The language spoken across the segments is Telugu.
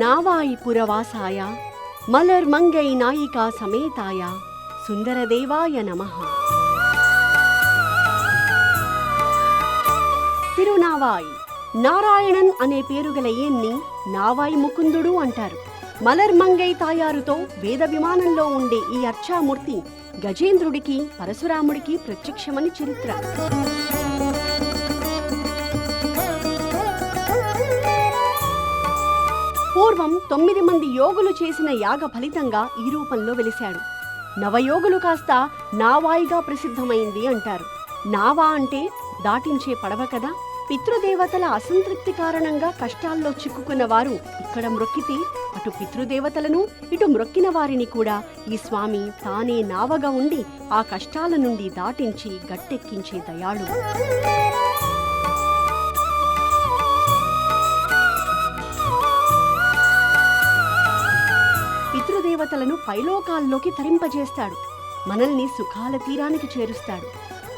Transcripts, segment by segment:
నావాయి పురవాసాయ మలర్ మంగై నాయికా సమేతాయ సుందరదేవాయ నమః. తిరునావాయి నారాయణన్ అనే పేరుగల ఈయన్ని నావాయి ముకుందుడు అంటారు. మలర్ మంగై తాయారుతో వేద విమానంలో ఉండే ఈ అర్చామూర్తి గజేంద్రుడికి పరశురాముడికి ప్రత్యక్షమని చరిత్ర. పూర్వం 9 మంది యోగులు చేసిన యాగ ఫలితంగా ఈ రూపంలో వెలిశాడు. నవయోగులు కాస్త నావాయిగా ప్రసిద్ధమైంది అంటారు. నావా అంటే దాటించే పడవ కదా. పితృదేవతల అసంతృప్తి కారణంగా కష్టాల్లో చిక్కుకున్న వారు ఇక్కడ మ్రొక్కితే అటు పితృదేవతలను ఇటు మ్రొక్కిన వారిని కూడా ఈ స్వామి తానే నావగా ఉండి ఆ కష్టాల నుండి దాటించి గట్టెక్కించే దయాళు. పితృదేవతలను పైలోకాల్లోకి తరింపజేస్తాడు. మనల్ని సుఖాల తీరానికి చేరుస్తాడు.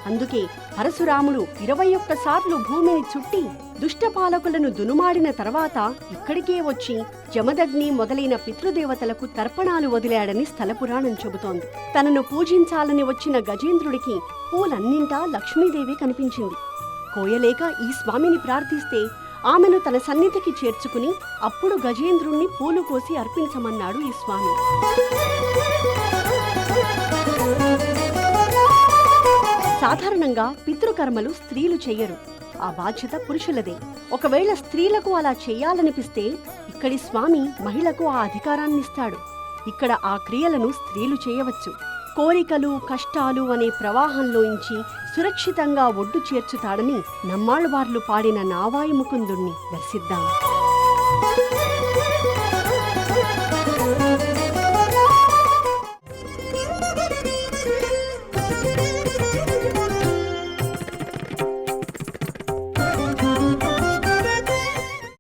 అందుకే పరశురాముడు 21 సార్లు భూమిని చుట్టి దుష్టపాలకులను దునుమాడిన తర్వాత ఇక్కడికే వచ్చి జమదగ్ని మొదలైన పితృదేవతలకు తర్పణాలు వదిలాడని స్థలపురాణం చెబుతోంది. తనను పూజించాలని వచ్చిన గజేంద్రుడికి పూలన్నింటా లక్ష్మీదేవి కనిపించింది. కోయలేక ఈ స్వామిని ప్రార్థిస్తే ఆమెను తన సన్నిధికి చేర్చుకుని అప్పుడు గజేంద్రుణ్ణి పూలు కోసి అర్పించమన్నాడు ఈ స్వామి. సాధారణంగా పితృకర్మలు స్త్రీలు చెయ్యరు. ఆ బాధ్యత పురుషులదే. ఒకవేళ స్త్రీలకు అలా చెయ్యాలనిపిస్తే ఇక్కడి స్వామి మహిళకు ఆ అధికారాన్నిస్తాడు. ఇక్కడ ఆ క్రియలను స్త్రీలు చేయవచ్చు. కోరికలు కష్టాలు అనే ప్రవాహంలోంచి సురక్షితంగా ఒడ్డు చేర్చుతాడని నమ్మాళ్వార్లు పాడిన నావాయి ముకుందుణ్ణి దర్శిద్దాం.